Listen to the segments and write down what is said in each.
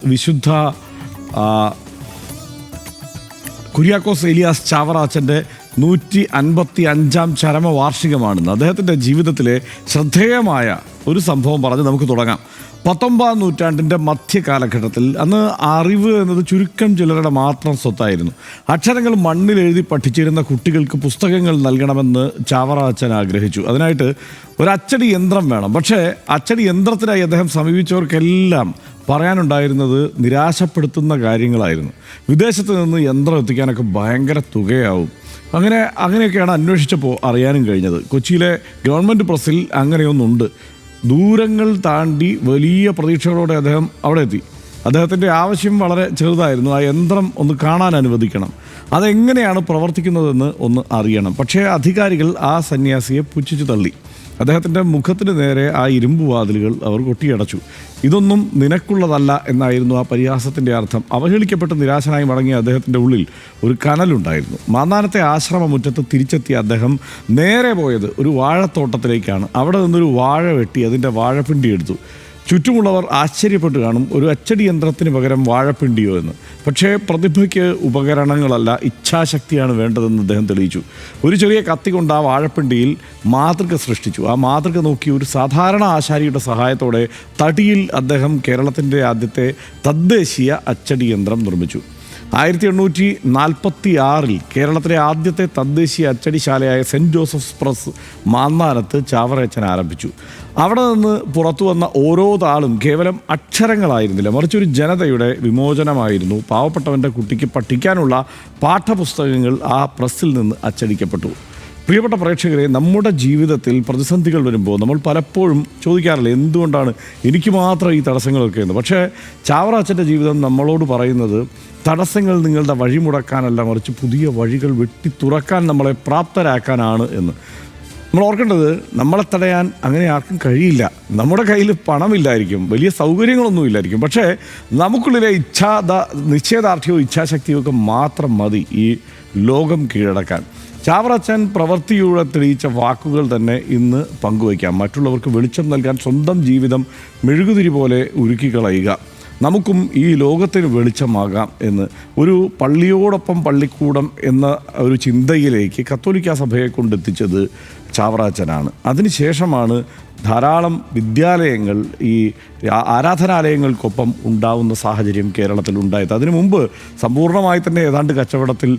വിശുദ്ധ കുര്യാക്കോസ് ഏലിയാസ് ചാവറാച്ചൻ്റെ 155-ാം ചരമവാർഷികമാണെന്ന് അദ്ദേഹത്തിൻ്റെ ജീവിതത്തിലെ ശ്രദ്ധേയമായ ഒരു സംഭവം പറഞ്ഞ് നമുക്ക് തുടങ്ങാം. 19-ാം നൂറ്റാണ്ടിൻ്റെ മധ്യകാലഘട്ടത്തിൽ അന്ന് അറിവ് എന്നത് ചുരുക്കം ചിലരുടെ മാത്രം സ്വത്തായിരുന്നു. അക്ഷരങ്ങൾ മണ്ണിൽ എഴുതി പഠിച്ചിരുന്ന കുട്ടികൾക്ക് പുസ്തകങ്ങൾ നൽകണമെന്ന് ചാവറാച്ചൻ ആഗ്രഹിച്ചു. അതിനായിട്ട് ഒരു അച്ചടി യന്ത്രം വേണം. പക്ഷേ അച്ചടി യന്ത്രത്തിനായി അദ്ദേഹം സമീപിച്ചവർക്കെല്ലാം പറയാനുണ്ടായിരുന്നത് നിരാശപ്പെടുത്തുന്ന കാര്യങ്ങളായിരുന്നു. വിദേശത്ത് നിന്ന് യന്ത്രം എത്തിക്കാനൊക്കെ ഭയങ്കര തുകയാവും. അങ്ങനെയൊക്കെയാണ് അന്വേഷിച്ചപ്പോൾ അറിയാനും കഴിഞ്ഞത്. കൊച്ചിയിലെ ഗവൺമെൻറ് പ്രസ്സിൽ അങ്ങനെയൊന്നുണ്ട്. ദൂരങ്ങൾ താണ്ടി വലിയ പ്രതീക്ഷകളോടെ അദ്ദേഹം അവിടെ എത്തി. അദ്ദേഹത്തിൻ്റെ ആവശ്യം വളരെ ചെറുതായിരുന്നു. ആ യന്ത്രം ഒന്ന് കാണാൻ അനുവദിക്കണം, അതെങ്ങനെയാണ് പ്രവർത്തിക്കുന്നതെന്ന് ഒന്ന് അറിയണം. പക്ഷേ അധികാരികൾ ആ സന്യാസിയെ പുച്ഛിച്ചു തള്ളി. അദ്ദേഹത്തിൻ്റെ മുഖത്തിന് നേരെ ആ ഇരുമ്പ് വാതിലുകൾ അവർ കൊട്ടിയടച്ചു. ഇതൊന്നും നിനക്കുള്ളതല്ല എന്നായിരുന്നു ആ പരിഹാസത്തിൻ്റെ അർത്ഥം. അവഹേളിക്കപ്പെട്ട് നിരാശനായി മടങ്ങിയ അദ്ദേഹത്തിൻ്റെ ഉള്ളിൽ ഒരു കനലുണ്ടായിരുന്നു. മാന്നാനത്തെ ആശ്രമമുറ്റത്ത് തിരിച്ചെത്തിയ അദ്ദേഹം നേരെ പോയത് ഒരു വാഴത്തോട്ടത്തിലേക്കാണ്. അവിടെ നിന്നൊരു വാഴ വെട്ടി അതിൻ്റെ വാഴപ്പിണ്ടി എടുത്തു. ചുറ്റുമുള്ളവർ ആശ്ചര്യപ്പെട്ട് കാണും, ഒരു അച്ചടി യന്ത്രത്തിന് പകരം വാഴപ്പിണ്ടിയോ എന്ന്. പക്ഷേ പ്രതിഭയ്ക്ക് ഉപകരണങ്ങളല്ല, ഇച്ഛാശക്തിയാണ് വേണ്ടതെന്ന് അദ്ദേഹം തെളിയിച്ചു. ഒരു ചെറിയ കത്തി കൊണ്ട് ആ വാഴപ്പിണ്ടിയിൽ മാതൃക സൃഷ്ടിച്ചു. ആ മാതൃക നോക്കി ഒരു സാധാരണ ആശാരിയുടെ സഹായത്തോടെ തടിയിൽ അദ്ദേഹം കേരളത്തിൻ്റെ ആദ്യത്തെ തദ്ദേശീയ അച്ചടി യന്ത്രം നിർമ്മിച്ചു. 1846 കേരളത്തിലെ ആദ്യത്തെ തദ്ദേശീയ അച്ചടിശാലയായ സെൻറ്റ് ജോസഫ്സ് പ്രസ് മാന്നാനത്ത് ചാവറയച്ചൻ ആരംഭിച്ചു. അവിടെ നിന്ന് പുറത്തു വന്ന ഓരോ താളും കേവലം അക്ഷരങ്ങളായിരുന്നില്ല, മറിച്ചൊരു ജനതയുടെ വിമോചനമായിരുന്നു. പാവപ്പെട്ടവൻ്റെ കുട്ടിക്ക് പഠിക്കാനുള്ള പാഠപുസ്തകങ്ങൾ ആ പ്രസ്സിൽ നിന്ന് അച്ചടിക്കപ്പെട്ടു. പ്രിയപ്പെട്ട പ്രേക്ഷകരെ, നമ്മുടെ ജീവിതത്തിൽ പ്രതിസന്ധികൾ വരുമ്പോൾ നമ്മൾ പലപ്പോഴും ചോദിക്കാറില്ല, എന്തുകൊണ്ടാണ് എനിക്ക് മാത്രം ഈ തടസ്സങ്ങളൊക്കെ എന്ന്. പക്ഷേ ചാവറാച്ചൻ്റെ ജീവിതം നമ്മളോട് പറയുന്നത് തടസ്സങ്ങൾ നിങ്ങളുടെ വഴി മുടക്കാനല്ല, മറിച്ച് പുതിയ വഴികൾ വെട്ടി തുറക്കാൻ നമ്മളെ പ്രാപ്തരാക്കാനാണ് എന്ന്. നമ്മൾ ഓർക്കേണ്ടത്, നമ്മളെ തടയാൻ അങ്ങനെ ആർക്കും കഴിയില്ല. നമ്മുടെ കയ്യിൽ പണമില്ലായിരിക്കും, വലിയ സൗകര്യങ്ങളൊന്നും ഇല്ലായിരിക്കും, പക്ഷേ നമുക്കുള്ളിലെ നിശ്ചയദാർഢ്യവും ഇച്ഛാശക്തിയും ഒക്കെ മാത്രം മതി ഈ ലോകം കീഴടക്കാൻ. ചാവറച്ചൻ പ്രവൃത്തിയുടെ തെളിയിച്ച വാക്കുകൾ തന്നെ ഇന്ന് പങ്കുവയ്ക്കാം. മറ്റുള്ളവർക്ക് വെളിച്ചം നൽകാൻ സ്വന്തം ജീവിതം മെഴുകുതിരി പോലെ ഉരുക്കിക്കളയുക. നമുക്കും ഈ ലോകത്തിന് വെളിച്ചമാകാം എന്ന് ഒരു പള്ളിയോടൊപ്പം പള്ളിക്കൂടം എന്ന ഒരു ചിന്തയിലേക്ക് കത്തോലിക്ക സഭയെ കൊണ്ടെത്തിച്ചത് ചാവറാച്ചനാണ്. അതിനുശേഷമാണ് ധാരാളം വിദ്യാലയങ്ങൾ ഈ ആരാധനാലയങ്ങൾക്കൊപ്പം ഉണ്ടാവുന്ന സാഹചര്യം കേരളത്തിൽ ഉണ്ടായത്. അതിനു മുമ്പ് സമ്പൂർണ്ണമായി തന്നെ ഏതാണ്ട് കച്ചവടത്തിൽ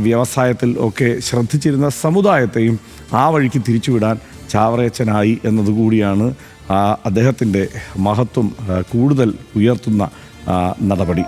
വ്യവസായത്തിൽ ഒക്കെ ശ്രദ്ധിച്ചിരുന്ന സമുദായത്തെയും ആ വഴിക്ക് തിരിച്ചുവിടാൻ ചാവറയച്ചനായി എന്നതുകൂടിയാണ് അദ്ദേഹത്തിൻ്റെ മഹത്വം കൂടുതൽ ഉയർത്തുന്ന നടപടി.